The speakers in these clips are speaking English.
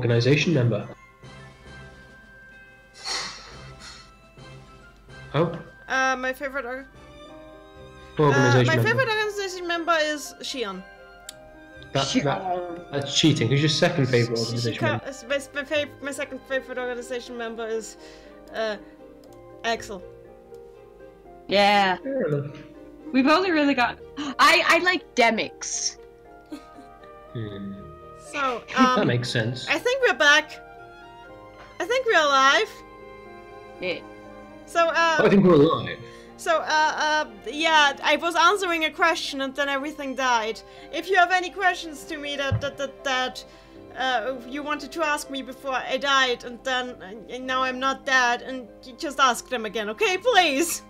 organization member. Oh? My favorite Organization my member. favorite organization member is Shion. That's cheating. Who's your second favorite organization member? My second favorite organization member is Axel. Yeah. Fair enough. We've only really got... I like Demix. So, that makes sense. I think we're back. I think we're alive. Yeah. So, I think we're alive. So, yeah, I was answering a question and then everything died. If you have any questions to me that you wanted to ask me before I died and then and now I'm not dead, and you just ask them again, okay, please?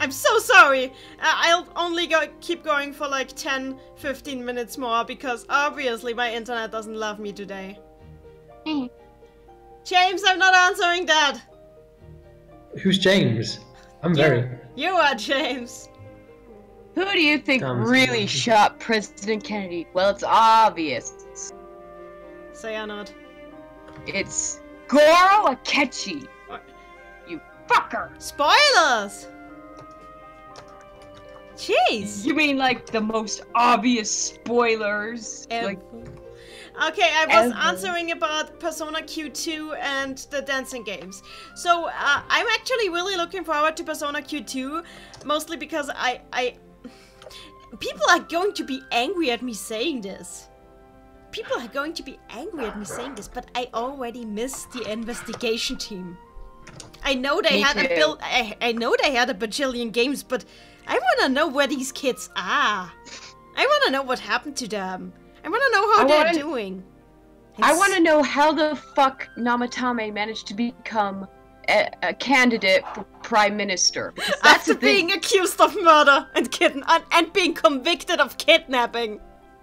I'm so sorry. I'll only keep going for like 10-15 minutes more because obviously my internet doesn't love me today. James, I'm not answering that. Who's James? I'm Veri. You are James. Who do you think really shot President Kennedy? Well, it's obvious. Say or not. It's Goro Akechi. You fucker. Spoilers! Jeez. You mean like the most obvious spoilers? Like... Okay, I was answering about Persona Q2 and the dancing games. So, I'm actually really looking forward to Persona Q2, mostly because people are going to be angry at me saying this. People are going to be angry at me saying this, but I already missed the investigation team. I know they had I know they had a bajillion games, but I wanna know where these kids are. I wanna know what happened to them. I want to know how they're doing. I want to know how the fuck Namatame managed to become a candidate for prime minister. After being accused of murder and being convicted of kidnapping.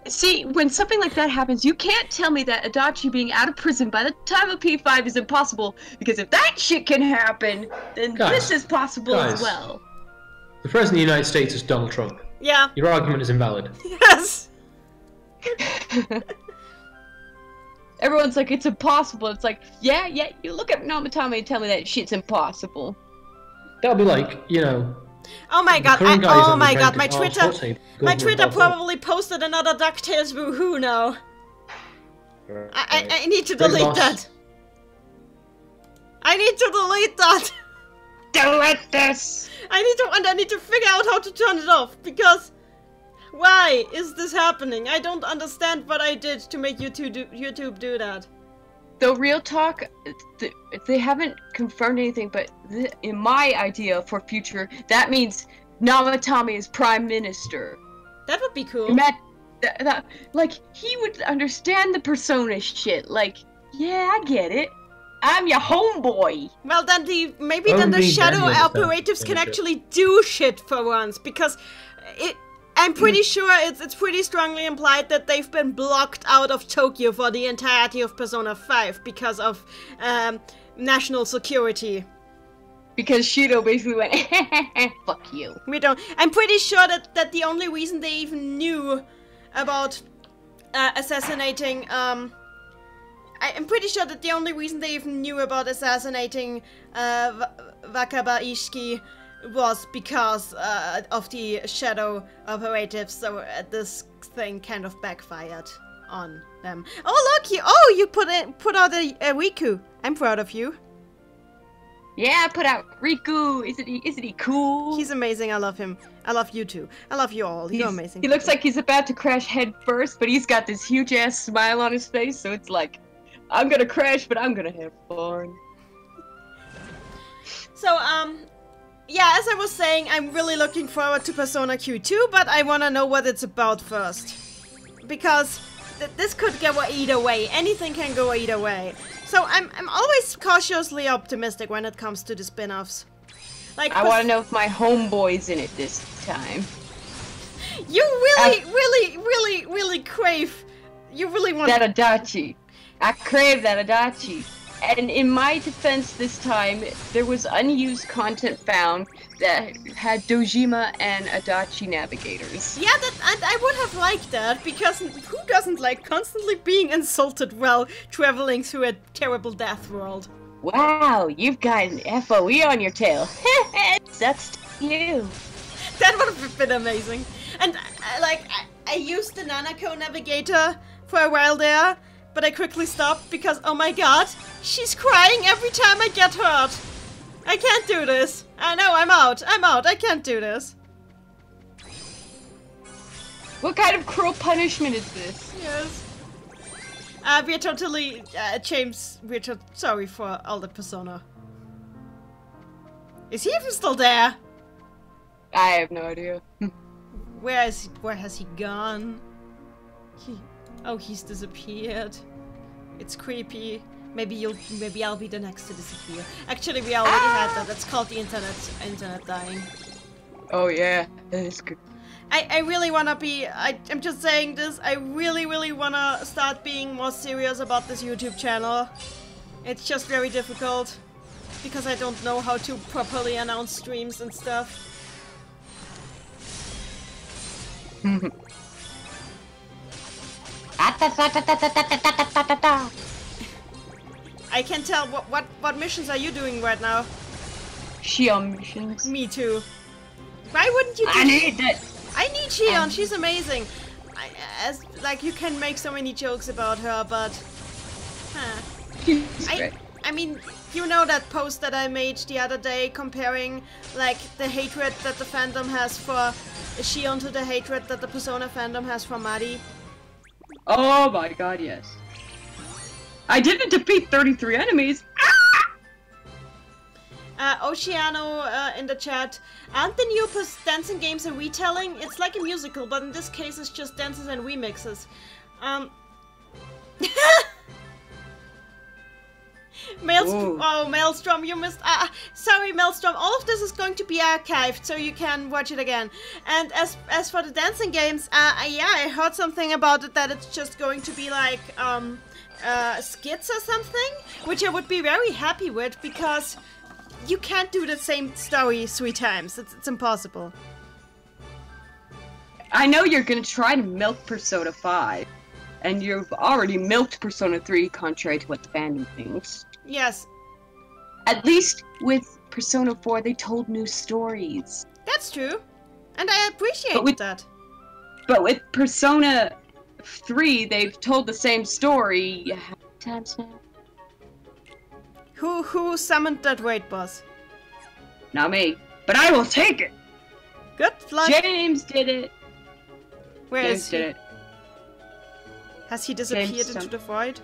See, when something like that happens, you can't tell me that Adachi being out of prison by the time of P5 is impossible, because if that shit can happen, then this is possible as well. The President of the United States is Donald Trump. Yeah. Your argument is invalid. Yes. Everyone's like, it's impossible. It's like, yeah, you look at Namatame and tell me that shit's impossible. That'll be like, you know... Oh my god, oh my god, my Twitter probably posted another DuckTales woohoo now. I need to delete that. I need to delete that. Delete this! I need to figure out how to turn it off, because... Why is this happening? I don't understand what I did to make YouTube do that. Though real talk, they haven't confirmed anything, but in my idea for future, that means Namatame is prime minister. That would be cool. Like, he would understand the Persona shit. Like, yeah, I get it. I'm your homeboy. Well, then maybe the shadow operatives can actually do shit for once, because I'm pretty sure it's pretty strongly implied that they've been blocked out of Tokyo for the entirety of Persona 5 because of national security. Because Shido basically went, fuck you. I'm pretty sure that the only reason they even knew about assassinating, I'm pretty sure that the only reason they even knew about assassinating Wakaba Ishiki was because of the shadow operatives, so this thing kind of backfired on them. Oh look, you put out a Riku. I'm proud of you. Yeah, put out Riku. Isn't he cool? He's amazing. I love him. I love you too. I love you all. You're amazing. He looks like he's about to crash head first, but he's got this huge ass smile on his face, so it's like, I'm gonna crash, but I'm gonna have fun. So yeah, as I was saying, I'm really looking forward to Persona Q2, but I want to know what it's about first. Because this could go either way. Anything can go either way. So I'm always cautiously optimistic when it comes to the spin-offs. Like, I want to know if my homeboy's in it this time. You really crave... You really want... That Adachi. I crave that Adachi. And in my defense this time, there was unused content found that had Dojima and Adachi navigators. Yeah, I would have liked that, because who doesn't like constantly being insulted while traveling through a terrible death world? Wow, you've got an FOE on your tail. Sucks to you. That would have been amazing. And I used the Nanako navigator for a while there, but I quickly stopped because, oh my god, she's crying every time I get hurt. I can't do this. I know, I'm out, I can't do this. What kind of cruel punishment is this? Yes. We're totally, James, sorry for all the Persona. Is he even still there? I have no idea. Where has he gone? He's disappeared. It's creepy. Maybe I'll be the next to disappear. Actually, we already had that. That's called the internet dying. Oh yeah, that is good. I really wanna be, I'm just saying this, I really wanna start being more serious about this YouTube channel. It's just very difficult, because I don't know how to properly announce streams and stuff. I can tell. What missions are you doing right now? Shion missions. Me too. Why wouldn't you do I need that. I need Shion, she's amazing. You can make so many jokes about her, but I mean, you know that post that I made the other day comparing the hatred that the fandom has for Shion to the hatred that the Persona fandom has for Mari? Oh my god, yes. I didn't defeat 33 enemies! Oceano in the chat. Aren't the new dancing games a retelling? It's like a musical, but in this case it's just dances and remixes. Maelstrom, you missed. Sorry, Maelstrom. All of this is going to be archived, so you can watch it again. And as for the dancing games, yeah, I heard something about it that it's just going to be skits or something, which I would be very happy with because you can't do the same story 3 times. It's impossible. I know you're gonna try to milk Persona 5, and you've already milked Persona 3, contrary to what the fandom thinks. Yes. At least with Persona 4, they told new stories. That's true. And I appreciate that. But with Persona 3, they've told the same story how many times now? Who summoned that raid boss? Not me. But I will take it! Good luck. James did it! Where James is he? did it. Has he disappeared into the void?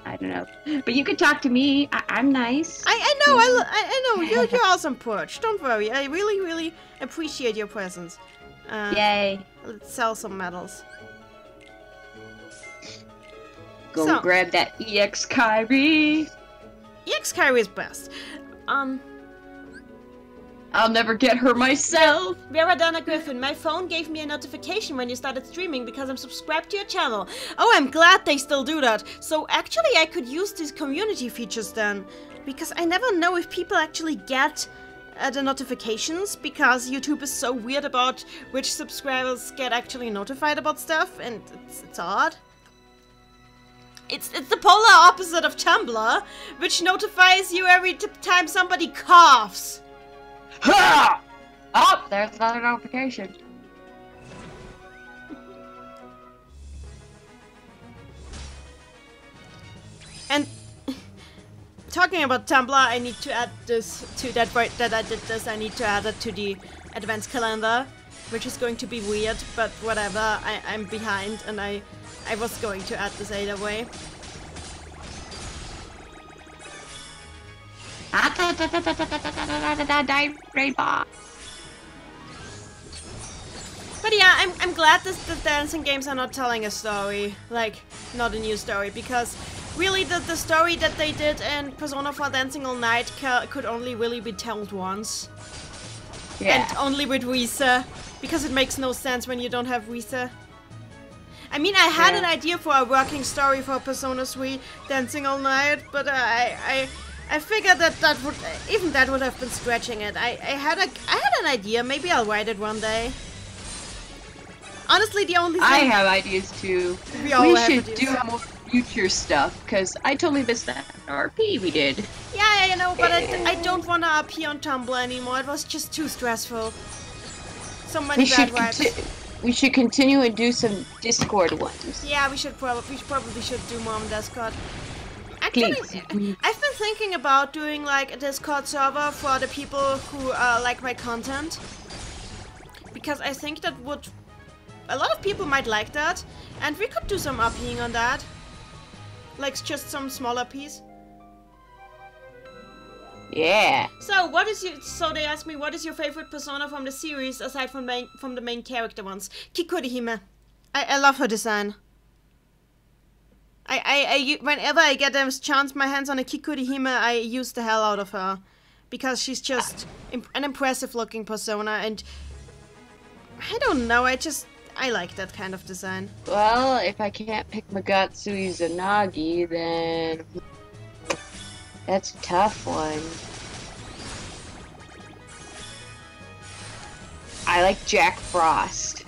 I don't know. But you can talk to me. I'm nice. I know. I know. You're awesome, Purge. Don't worry. I really appreciate your presence. Yay. Let's sell some medals. Go grab that EX Kyrie. EX Kyrie is best. I'll never get her myself. Veradana Griffin, my phone gave me a notification when you started streaming because I'm subscribed to your channel. Oh, I'm glad they still do that. So actually I could use these community features then. Because I never know if people actually get the notifications, because YouTube is so weird about which subscribers get actually notified about stuff, and it's odd. It's the polar opposite of Tumblr, which notifies you every time somebody coughs. Ha! Oh, there's another notification. And talking about Tumblr, I need to add this to that right that I did this. I need to add it to the advance calendar, which is going to be weird, but whatever. I'm behind, and I was going to add this either way. But yeah, I'm glad the dancing games are not telling a story, like, not a new story, because really the story that they did in Persona 4 Dancing All Night could only really be told once. Yeah. And only with Risa, because it makes no sense when you don't have Risa. I mean, I had an idea for a working story for Persona 3, Dancing All Night, but I figured that would have been stretching it. I had an idea. Maybe I'll write it one day. Honestly, the only thing I have ideas too. We should do more future stuff because I totally missed that RP we did. Yeah, you know, but I don't want to RP on Tumblr anymore. It was just too stressful. So many bad vibes. We should continue and do some Discord ones. Yeah, we probably should do more on Discord. Actually, I've been thinking about doing like a Discord server for the people who like my content, because I think that a lot of people might like that, and we could do some RPing on that, like just some smaller piece. Yeah. So so they asked me, what is your favorite Persona from the series aside from the main character ones? Kikurihime. I love her design. Whenever I get a chance my hands on a Kikurihime, I use the hell out of her, because she's just an impressive looking Persona, and I don't know, I like that kind of design. Well, if I can't pick Magatsu Izanagi, then that's a tough one. I like Jack Frost.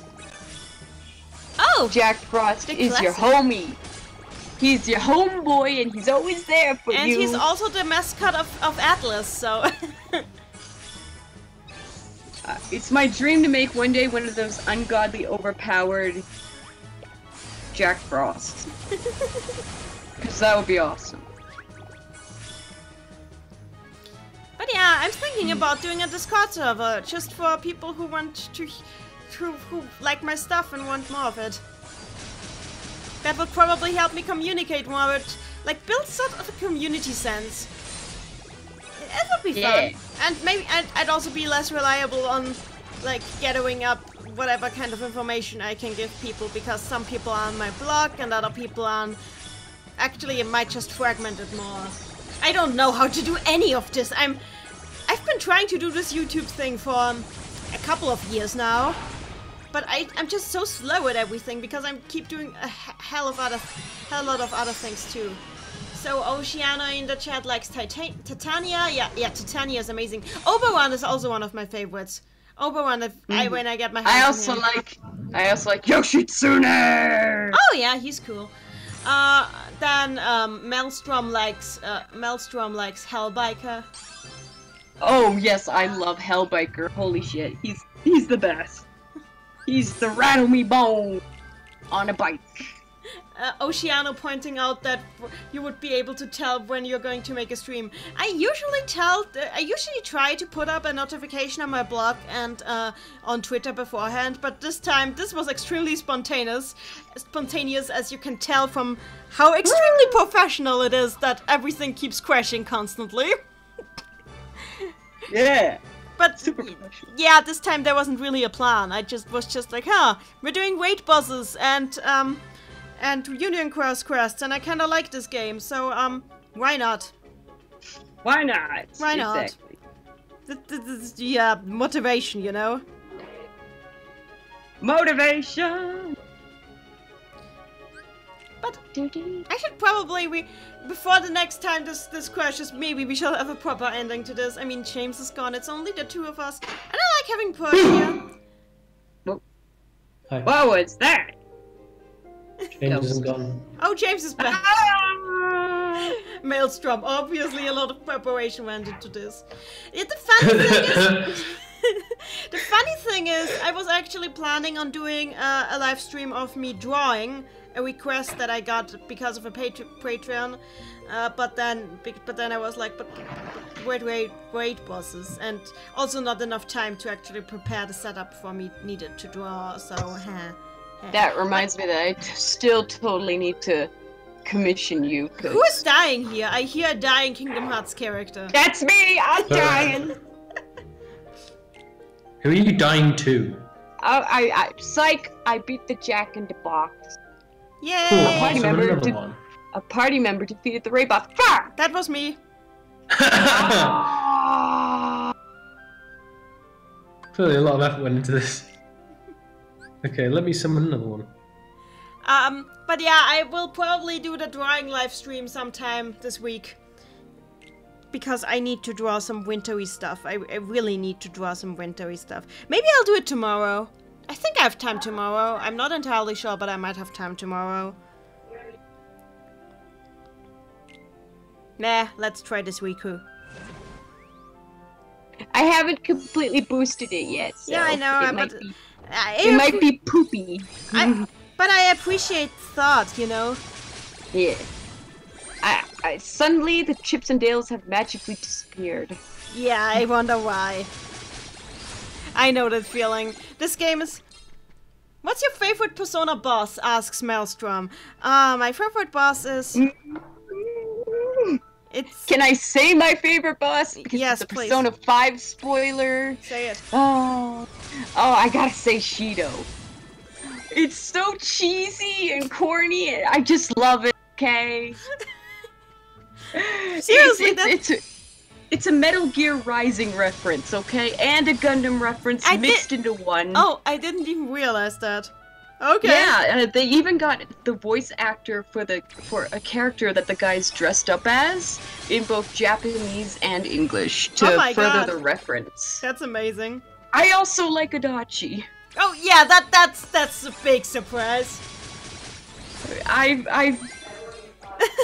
Oh! Jack Frost is your homie. He's your homeboy and he's always there for you. And he's also the mascot of Atlas, so... It's my dream to make one day one of those ungodly overpowered Jack Frosts. Because that would be awesome. But yeah, I'm thinking about doing a Discord server just for people who want who like my stuff and want more of it. That would probably help me communicate more with, like, build sort of a community sense. It would be fun. And maybe I'd also be less reliable on, like, gathering up whatever kind of information I can give people, because some people are on my blog and other people are on... Actually, it might just fragment it more. I don't know how to do any of this. I've been trying to do this YouTube thing for a couple of years now, but I'm just so slow at everything because I keep doing a hell lot of other things too. So Oceana in the chat likes Titania. Yeah, Titania is amazing. Oberon is also one of my favorites. Oberon, when I get my hands on him. I also like Yoshitsune. Oh yeah, he's cool. Then Maelstrom likes Hellbiker. Oh yes, I love Hellbiker. Holy shit, he's the best. He's the rattle me bone on a bike. Oceano pointing out that you would be able to tell when you're going to make a stream. I usually try to put up a notification on my blog and on Twitter beforehand, but this time this was extremely spontaneous, as you can tell from how extremely professional it is that everything keeps crashing constantly. Yeah. But super professional. Yeah, this time there wasn't really a plan. I was just like, we're doing raid bosses and Union quests, and I kind of like this game, so why not? Why not? Why not? Exactly. Yeah, motivation, you know. Motivation. But I should probably before the next time this crashes, maybe we shall have a proper ending to this. I mean, James is gone. It's only the two of us, and I like having Purge here. What was that? James isn't gone. Oh, James is back. Maelstrom. Obviously, a lot of preparation went into this. Yeah, the funny thing is, I was actually planning on doing a live stream of me drawing a request that I got because of a Patreon, but then I was like, but wait, bosses, and also not enough time to actually prepare the setup for me needed to draw. So. That reminds me that I still totally need to commission you. Who is dying here? I hear a dying Kingdom Hearts character. That's me! I'm dying! Who are you dying to? Psych! I beat the Jack in the Box. Yay! Cool. A party member defeated the raid boss. Fuck! That was me. Clearly a lot of effort went into this. Okay, let me summon another one. But yeah, I will probably do the drawing live stream sometime this week. Because I need to draw some wintry stuff. I really need to draw some wintry stuff. Maybe I'll do it tomorrow. I think I have time tomorrow. I'm not entirely sure, but I might have time tomorrow. Nah, let's try this Riku. I haven't completely boosted it yet, so yeah, I know, it might be poopy. But I appreciate thought, you know? Yeah. Suddenly, the Chips and Dales have magically disappeared. Yeah, I wonder why. I know that feeling. This game is... What's your favorite Persona boss? Asks Maelstrom. My favorite boss is... Can I say my favorite boss? Because yes, it's a please. Persona 5 spoiler. Say it. Oh, I gotta say Shido. It's so cheesy and corny, and I just love it, okay? Seriously, it's a Metal Gear Rising reference, okay? And a Gundam reference mixed into one. Oh, I didn't even realize that. Okay. Yeah, they even got the voice actor for a character that the guy's dressed up as in both Japanese and English to further the reference. That's amazing. I also like Adachi. Oh yeah, that's a big surprise.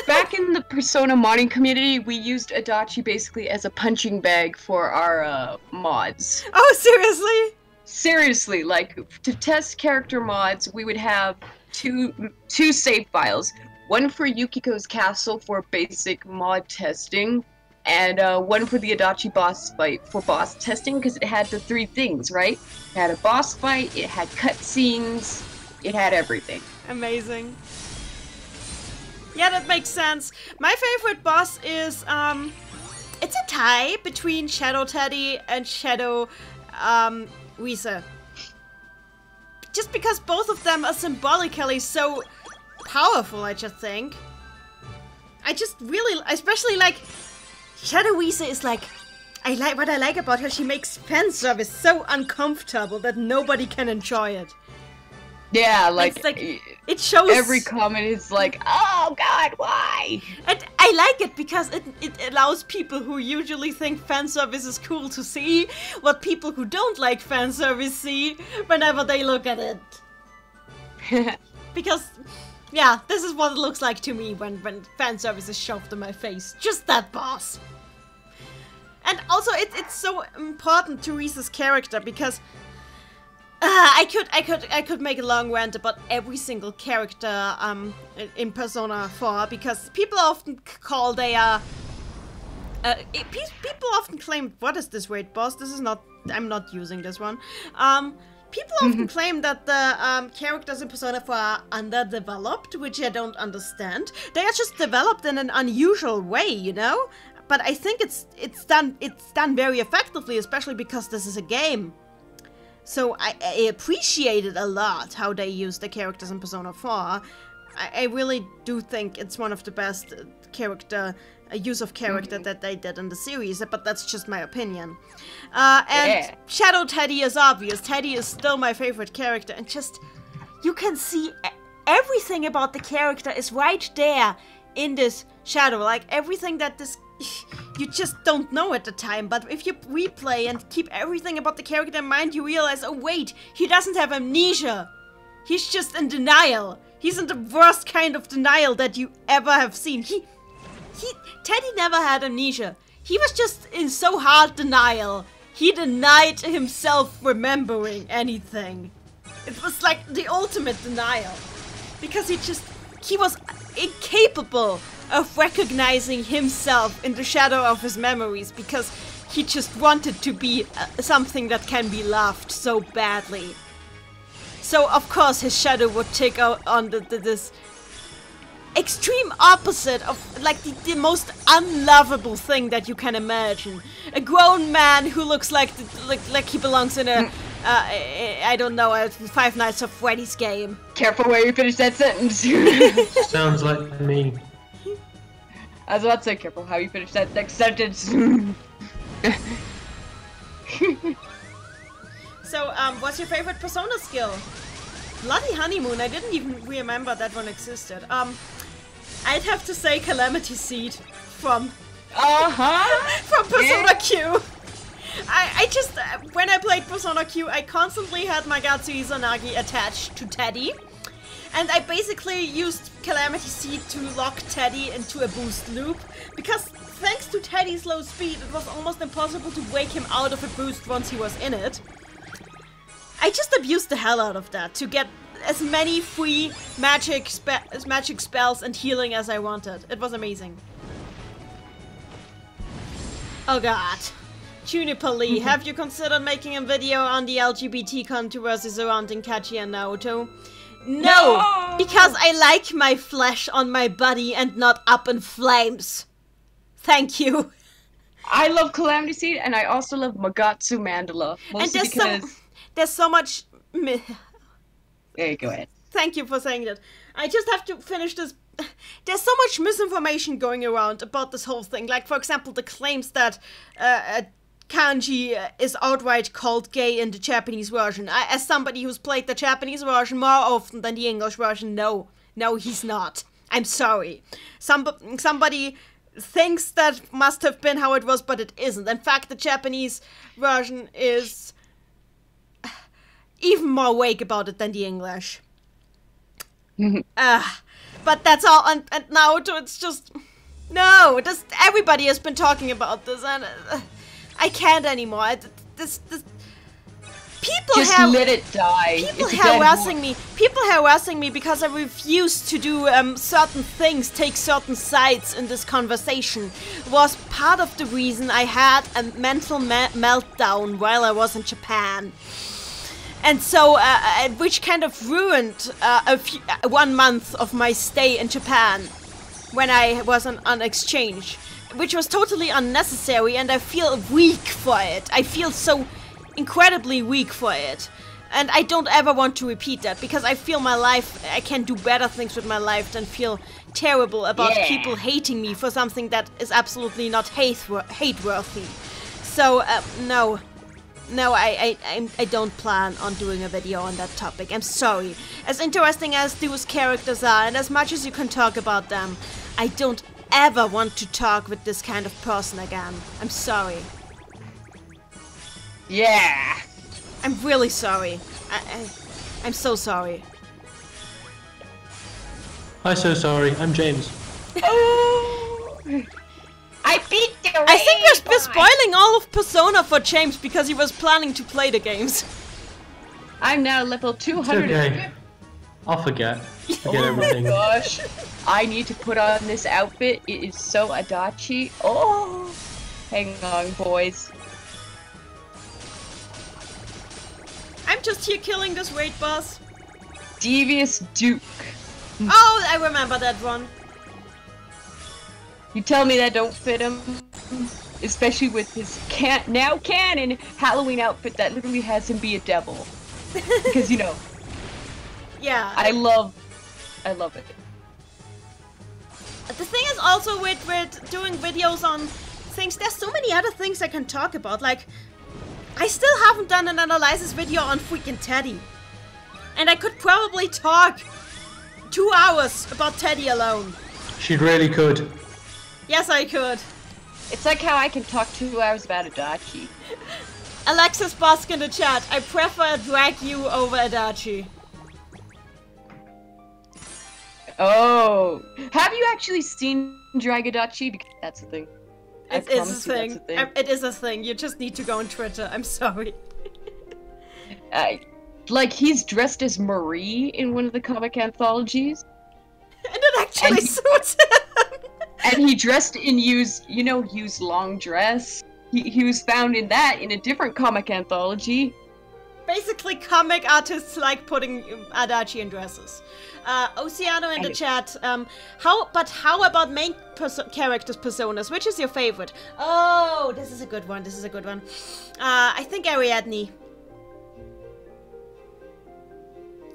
Back in the Persona modding community, we used Adachi basically as a punching bag for our mods. Oh, seriously? Seriously, like, to test character mods, we would have two save files. One for Yukiko's Castle for basic mod testing, and one for the Adachi boss fight for boss testing, because it had the three things, right? It had a boss fight, it had cutscenes, it had everything. Amazing. Yeah, that makes sense. My favorite boss is, it's a tie between Shadow Teddy and Shadow, Risa. Just because both of them are symbolically so powerful, I just think. I just really, especially like, Shadow Risa is like, what I like about her, she makes fan service so uncomfortable that nobody can enjoy it. Yeah, like it shows every comment is like, oh god, why? And I like it because it allows people who usually think fan service is cool to see what people who don't like fan service see whenever they look at it. Because, yeah, this is what it looks like to me when fan service is shoved in my face. Just that boss. And also, it's so important to Risa's character because I could make a long rant about every single character in Persona 4 because people often call people often claim, what is this raid boss? This is not, I'm not using this one. People often claim that the characters in Persona 4 are underdeveloped, which I don't understand. They are just developed in an unusual way, you know? But I think it's done very effectively, especially because this is a game. So I appreciated a lot how they use the characters in Persona 4. I really do think it's one of the best use of character that they did in the series, but that's just my opinion. And Shadow Teddy is obvious. Teddy is still my favorite character, and just, you can see everything about the character is right there in this shadow. Like, everything that this... you just don't know at the time, but if you replay and keep everything about the character in mind, you realize, oh wait, he doesn't have amnesia. He's just in denial. He's in the worst kind of denial that you ever have seen. Teddy never had amnesia. He was just in so hard denial. He denied himself remembering anything. It was like the ultimate denial. Because he was incapable of recognizing himself in the shadow of his memories because he just wanted to be something that can be loved so badly. So of course his shadow would take on this extreme opposite of like the most unlovable thing that you can imagine. A grown man who looks like he belongs in a I don't know, a Five Nights at Freddy's game. Careful where you finish that sentence. Sounds like me. I was about to say, careful how you finish that next sentence. So, what's your favorite Persona skill? Bloody Honeymoon, I didn't even remember that one existed. I'd have to say Calamity Seed from... from Persona Q. I just, when I played Persona Q, I constantly had Magatsu Izanagi attached to Teddy. And I basically used Calamity Seed to lock Teddy into a boost loop. Because thanks to Teddy's low speed, it was almost impossible to wake him out of a boost once he was in it. I just abused the hell out of that to get as many free magic spells and healing as I wanted. It was amazing. Oh god. Juniper Lee, have you considered making a video on the LGBT controversy surrounding Kachi and Naoto? No! Because I like my flesh on my body and not up in flames. Thank you. I love Calamity Seed, and I also love Magatsu Mandala. Mostly And because... there's so much... There, go ahead. Thank you for saying that. I just have to finish this. There's so much misinformation going around about this whole thing. Like, for example, the claims that Kanji is outright called gay in the Japanese version. As somebody who's played the Japanese version more often than the English version, no, he's not. I'm sorry. Somebody thinks that must have been how it was, but it isn't. In fact, the Japanese version is even more vague about it than the English. But that's all, and now it's just... No, everybody has been talking about this, and I can't anymore. People just let it die. People harassing me because I refuse to do certain things, take certain sides in this conversation, was part of the reason I had a mental meltdown while I was in Japan. And so, which kind of ruined 1 month of my stay in Japan when I was on exchange, which was totally unnecessary, and I feel weak for it. I feel so incredibly weak for it. And I don't ever want to repeat that, because I feel my life, I can do better things with my life than feel terrible about people hating me for something that is absolutely not hate-worthy. So, no. No, I don't plan on doing a video on that topic. I'm sorry. As interesting as those characters are, and as much as you can talk about them, I don't ever want to talk with this kind of person again. I'm sorry. Yeah. I'm really sorry. I'm so sorry. I'm so sorry. I'm James. Oh. I beat the rain. I think we're spoiling all of Persona for James because he was planning to play the games. I'm now level 200. It's okay. I'll forget. Forget everything. Oh my gosh. I need to put on this outfit. It is so Adachi. Oh. Hang on, boys. I'm just here killing this raid boss. Devious Duke. Oh, I remember that one. You tell me that don't fit him, especially with his now canon Halloween outfit that literally has him be a devil. Because you know. Yeah. I love it. The thing is also with doing videos on things, there's so many other things I can talk about. Like, I still haven't done an analysis video on freaking Teddy. And I could probably talk 2 hours about Teddy alone. She really could. Yes, I could. It's like how I can talk 2 hours about Adachi. Alexis Bosk in the chat. I prefer drag you over Adachi. Oh. Have you actually seen Drag Adachi? Because that's the thing. It is a thing. It is a thing. You just need to go on Twitter. I'm sorry. Like, he's dressed as Marie in one of the comic anthologies. And it actually suits him. And he dressed in Yu's long dress. He was found in that in a different comic anthology. Basically, comic artists like putting Adachi in dresses. Oceano in the chat. How about main characters' personas? Which is your favorite? Oh, this is a good one. I think Ariadne.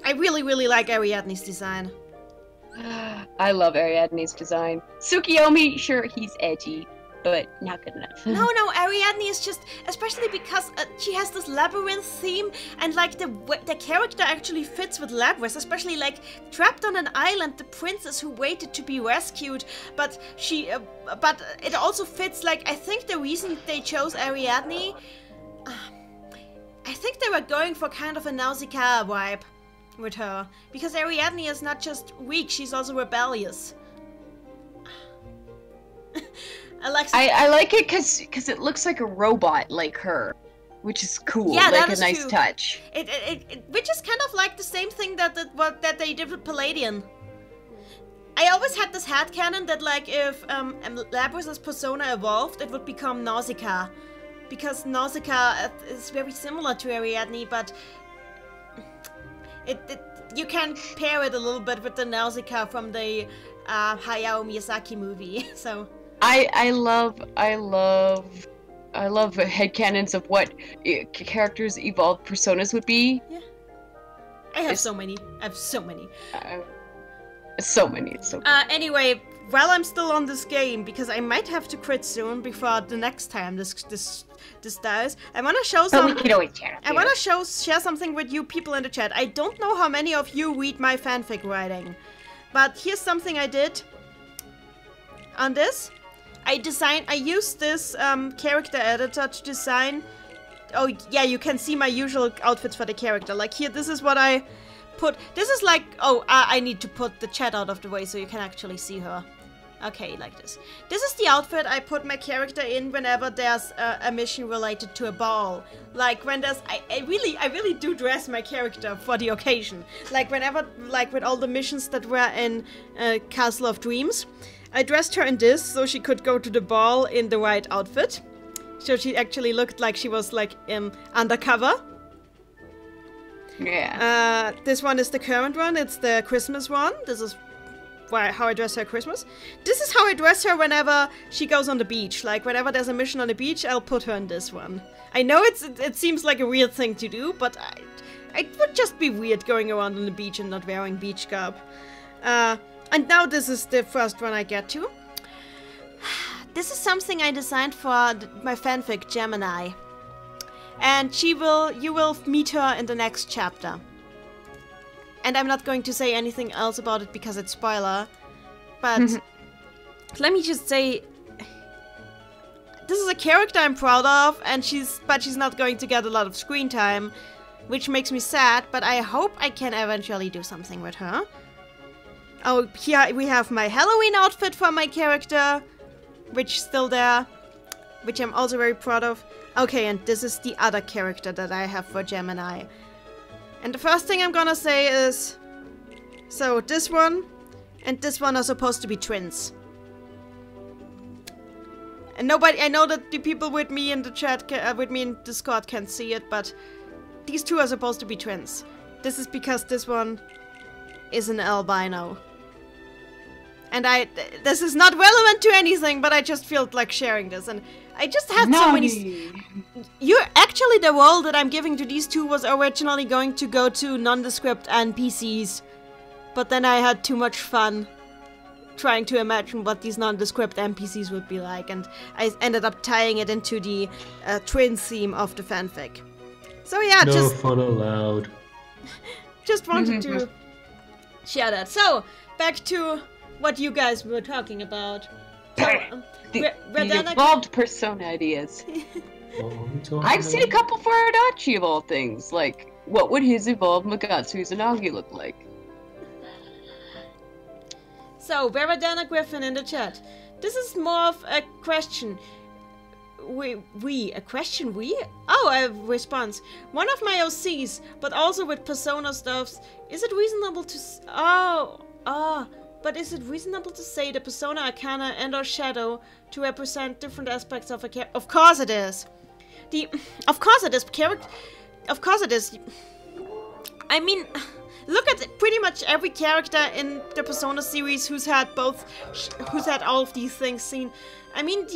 I really, really like Ariadne's design. I love Ariadne's design. Tsukiyomi, sure, he's edgy, but not good enough. No, Ariadne is just, especially because she has this labyrinth theme, and like the character actually fits with Labyrinth, especially like trapped on an island, the princess who waited to be rescued, but but it also fits. Like, I think the reason they chose Ariadne, I think they were going for kind of a Nausicaa vibe with her, because Ariadne is not just weak, she's also rebellious. I like it because it looks like a robot like her, which is cool. Yeah, like that a is nice true. touch. Which is kind of like the same thing that they did with Palladian. I always had this headcanon that like if Labrys's persona evolved, it would become Nausicaa, because Nausicaa is very similar to Ariadne, but you can pair it a little bit with the Nausicaa from the Hayao Miyazaki movie. So I love headcanons of what characters' evolved personas would be. Yeah, I have so many. So many. It's so good. Anyway, while I'm still on this game, because I might have to quit soon before the next time this dies, I want to show some. We can always chat. I want to share something with you people in the chat. I don't know how many of you read my fanfic writing, but here's something I did on this. I used this character editor to design. Oh yeah, you can see my usual outfits for the character. Like here, this is what I put. This is like, I need to put the chat out of the way so you can actually see her. Okay, like this. This is the outfit I put my character in whenever there's a mission related to a ball. Like when there's, I really do dress my character for the occasion. Like whenever, like with all the missions that were in Castle of Dreams, I dressed her in this so she could go to the ball in the right outfit. So she actually looked like she was like undercover. Yeah. This one is the current one. It's the Christmas one. This is how I dress her at Christmas. This is how I dress her whenever she goes on the beach. Like whenever there's a mission on the beach, I'll put her in this one. I know it seems like a weird thing to do, but it would just be weird going around on the beach and not wearing beach garb. And now this is the first one I get to. This is something I designed for my fanfic Gemini. And you will meet her in the next chapter. And I'm not going to say anything else about it because it's spoiler. But let me just say, this is a character I'm proud of, and she's not going to get a lot of screen time, which makes me sad, but I hope I can eventually do something with her. Oh, here we have my Halloween outfit for my character, which is still there, which I'm also very proud of. Okay, and this is the other character that I have for Gemini. And the first thing I'm gonna say is, so this one and this one are supposed to be twins. And I know that the people with me in the chat, with me in Discord can't see it, but these two are supposed to be twins. This is because this one is an albino. And this is not relevant to anything, but I just felt like sharing this, and I just had so many. Actually, the role that I'm giving to these two was originally going to go to nondescript NPCs, but then I had too much fun trying to imagine what these nondescript NPCs would be like, and I ended up tying it into the twin theme of the fanfic. So yeah, no fun allowed. Just wanted to share that. So back to what you guys were talking about. So, the evolved persona ideas. I've seen a about? couple for Adachi of all things. Like, what would his evolved Magatsu Izanagi look like? So, Veradana Griffin in the chat. This is more of a question. A question? Oh, a response. One of my OCs, but also with persona stuffs. Is it reasonable to... But is it reasonable to say the persona, arcana, and/or shadow to represent different aspects of a character? Of course it is. Of course it is. Of course it is. I mean, look at pretty much every character in the Persona series who's had all of these things seen. I mean,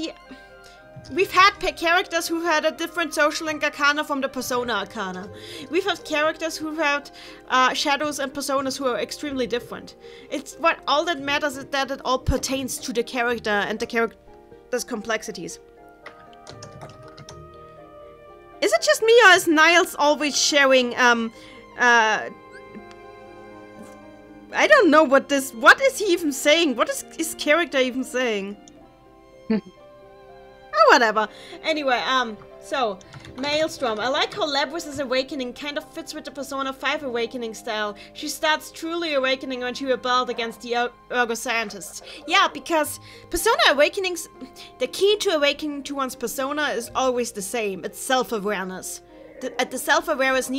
we've had characters who had a different social link arcana from the Persona arcana. We've had characters who had shadows and personas who are extremely different. It's all that matters is that it all pertains to the character and the there's complexities. Is it just me, or is Niles always sharing, I don't know what is he even saying? What is his character even saying? Oh, whatever. Anyway, so, Maelstrom. I like how Labrys's awakening kind of fits with the Persona 5 awakening style. She starts truly awakening when she rebelled against the ergo-scientists. Yeah, because Persona awakenings, the key to awakening to one's persona is always the same. It's self-awareness. The self-awareness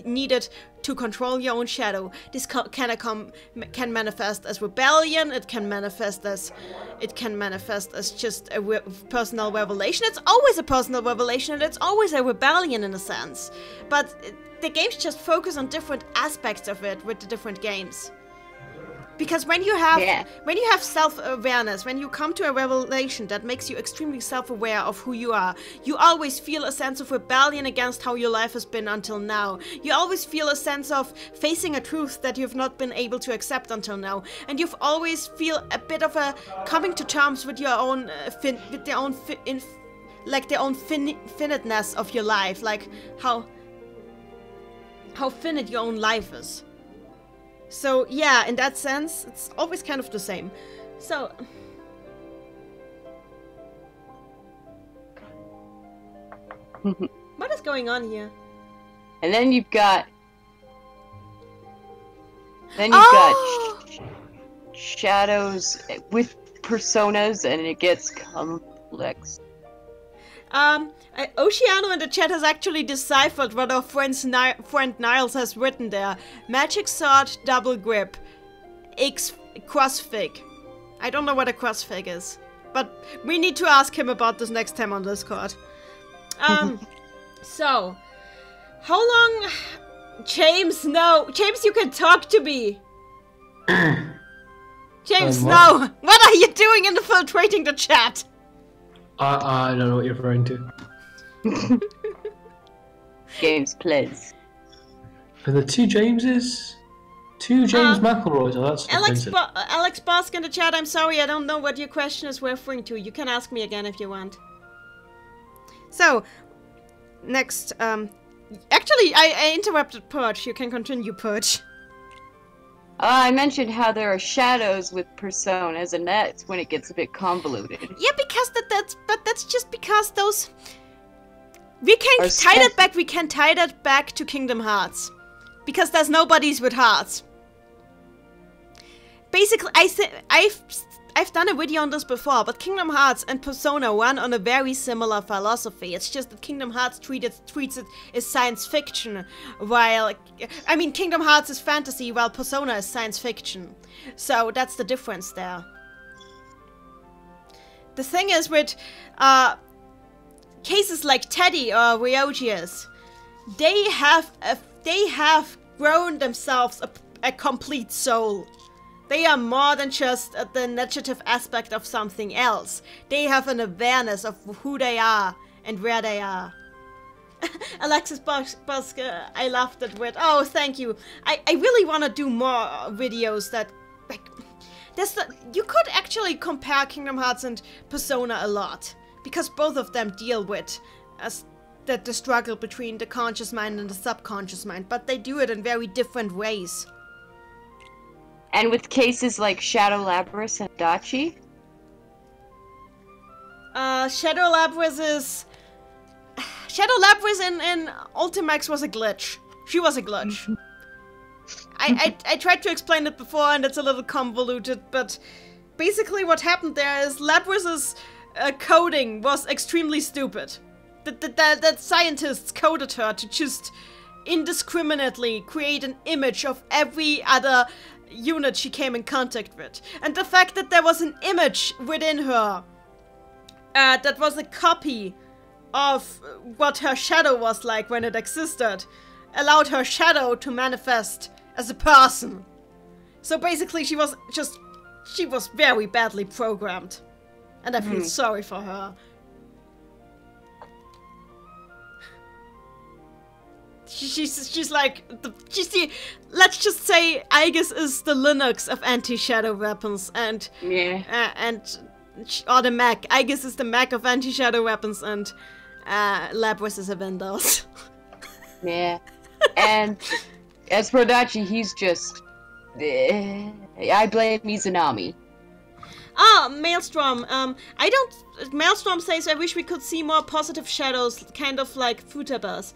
needed to control your own shadow. This can manifest as rebellion. It can manifest as just a personal revelation. It's always a personal revelation, and it's always a rebellion in a sense. But the games just focus on different aspects of it with the different games. Because when you have self-awareness, when you come to a revelation that makes you extremely self-aware of who you are, you always feel a sense of rebellion against how your life has been until now. You always feel a sense of facing a truth that you've not been able to accept until now, and you've always feel a bit of a coming to terms with your own finiteness of your life, like how finite your own life is. So, yeah, in that sense, it's always kind of the same. So... what is going on here? And then you've got... shadows with personas, and it gets complex. Oceano in the chat has actually deciphered what our friend Niles has written there. Magic Sword, Double Grip, X Crossfig. I don't know what a crossfig is, but we need to ask him about this next time on Discord. So, how long... James, no! James, you can talk to me! James, no! What are you doing infiltrating the chat? I don't know what you're referring to. Games plays. For the two Jameses? Two James McElroys, oh that's offensive. Alex Bosk in the chat, I'm sorry, I don't know what your question is referring to. You can ask me again if you want. So, next, actually, I interrupted Purge. You can continue, Purge. I mentioned how there are shadows with personas, and that's when it gets a bit convoluted. Yeah, because that's just because those... We can tie that back to Kingdom Hearts. Because there's nobodies with hearts. Basically, I've done a video on this before, but Kingdom Hearts and Persona run on a very similar philosophy. It's just that Kingdom Hearts treats it as science fiction, while... I mean, Kingdom Hearts is fantasy, while Persona is science fiction. So, that's the difference there. The thing is with cases like Teddy or Ryogius, they have grown themselves a complete soul. They are more than just the initiative aspect of something else. They have an awareness of who they are and where they are. Alexis Busk, I loved it with. Oh, thank you. I really want to do more videos that, like, you could actually compare Kingdom Hearts and Persona a lot, because both of them deal with the struggle between the conscious mind and the subconscious mind, but they do it in very different ways. And with cases like Shadow Labrys and Dachi? Shadow Labrys in Ultimax was a glitch. She was a glitch. I tried to explain it before, and it's a little convoluted, but basically what happened there is Labrys's coding was extremely stupid. The scientists coded her to just indiscriminately create an image of every other unit she came in contact with. And the fact that there was an image within her that was a copy of what her shadow was like when it existed allowed her shadow to manifest as a person. So basically she was very badly programmed. And I feel sorry for her. She's like, let's just say Aegis is the Linux of anti-shadow weapons, and or the mech. I guess it's the mech of anti-shadow weapons and lab versus Windows. Yeah. And as for Dachi, he's just... I blame Mizunami. Maelstrom. Maelstrom says, I wish we could see more positive shadows, kind of like Futaba.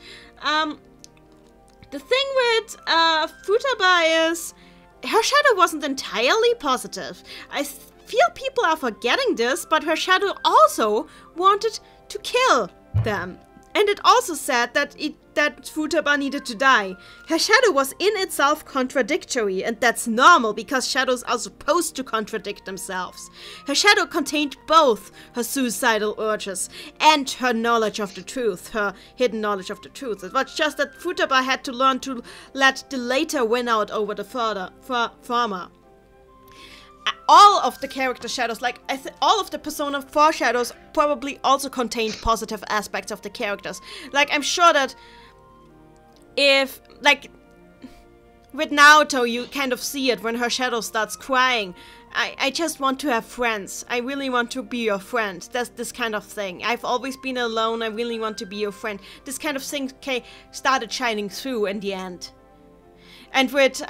The thing with Futaba is her shadow wasn't entirely positive. I feel people are forgetting this, but her shadow also wanted to kill them. And it also said that Futaba needed to die. Her shadow was in itself contradictory, and that's normal because shadows are supposed to contradict themselves. Her shadow contained both her suicidal urges and her knowledge of the truth, her hidden knowledge of the truth. It was just that Futaba had to learn to let the later win out over the former. All of the character shadows, like all of the Persona 4 shadows probably also contained positive aspects of the characters. Like, I'm sure that if, like, with Naoto, you kind of see it when her shadow starts crying. I just want to have friends. I really want to be your friend. That's this kind of thing. I've always been alone. I really want to be your friend. This kind of thing started shining through in the end. And with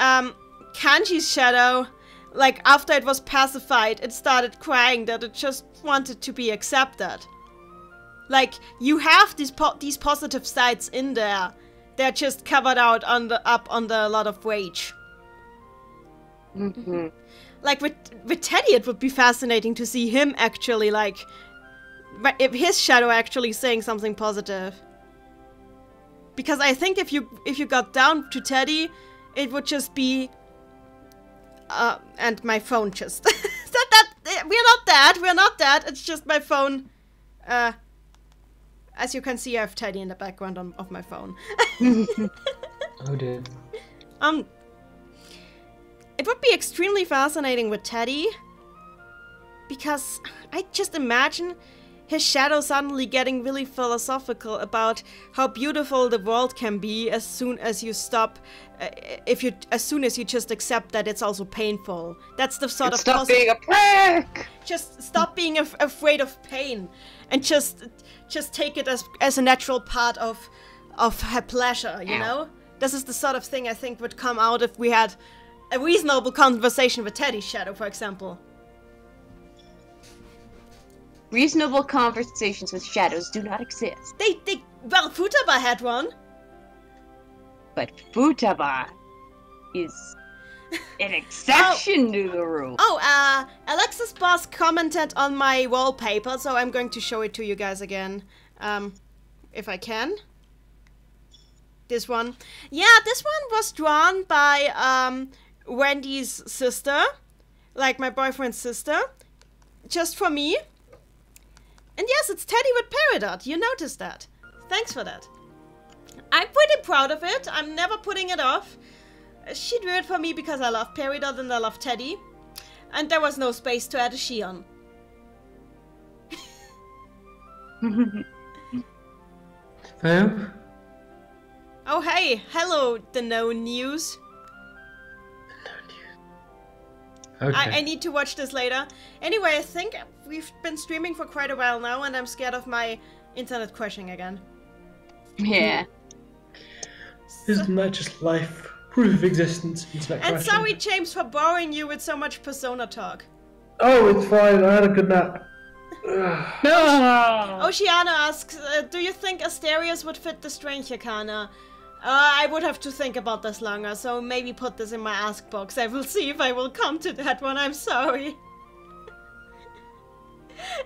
Kanji's shadow, like, after it was pacified, it started crying that it just wanted to be accepted. Like, you have these positive sides in there. They're just covered out under a lot of rage. Mm-hmm. Like, with Teddy, it would be fascinating to see him actually, like, if his shadow actually saying something positive. Because I think if you got down to Teddy, it would just be... and my phone just... We're not dead, it's just my phone. As you can see, I have Teddy in the background of my phone. Oh dear. It would be extremely fascinating with Teddy, because I just imagine his shadow suddenly getting really philosophical about how beautiful the world can be as soon as you stop, as soon as you just accept that it's also painful. That's the sort of stop being a prick. Just stop being afraid of pain, and just take it as a natural part of her pleasure. You know, this is the sort of thing I think would come out if we had a reasonable conversation with Teddy's shadow, for example. Reasonable conversations with shadows do not exist. Well, Futaba had one. But Futaba is an exception to the rule. Oh, Alexis Boss commented on my wallpaper, so I'm going to show it to you guys again. If I can. This one. Yeah, this one was drawn by, Wendy's sister. Like, my boyfriend's sister. Just for me. And yes, it's Teddy with Peridot. You noticed that. Thanks for that. I'm pretty proud of it. I'm never putting it off. She drew it for me because I love Peridot and I love Teddy. And there was no space to add a Shion. Hello? Oh, hey. Hello, the No News. Okay. I need to watch this later. Anyway, I think we've been streaming for quite a while now, and I'm scared of my internet crashing again. Yeah. Isn't that just life? Proof of existence. Internet And crashing. sorry, James, for boring you with so much Persona talk. Oh, it's fine. I had a good nap. No! Oceana asks, do you think Asterios would fit the Strange Arcana? I would have to think about this longer, so maybe put this in my ask box. I will see if I will come to that one, I'm sorry.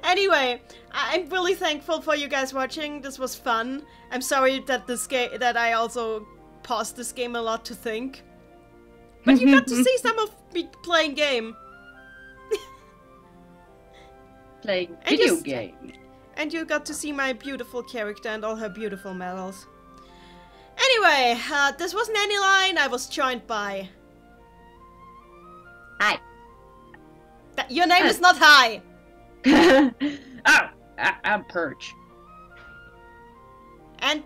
Anyway, I'm really thankful for you guys watching. This was fun. I'm sorry that that I also paused this game a lot to think. But you got to see some of me playing game. Playing video game. And you got to see my beautiful character and all her beautiful medals. Anyway, this was Neni Line. I was joined by... Hi. Your name is not Hi. I'm Purge. And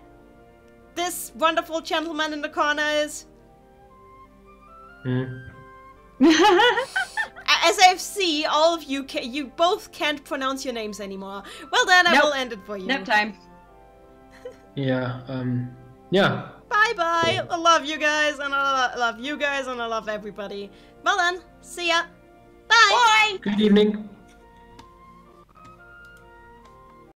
this wonderful gentleman in the corner is... As AFC, all of you you both can't pronounce your names anymore. Well then, I will end it for you. Nap time. Yeah. Yeah. Bye bye. I love you guys, and I love you guys, and I love everybody. Well then, see ya. Bye. Bye. Good evening.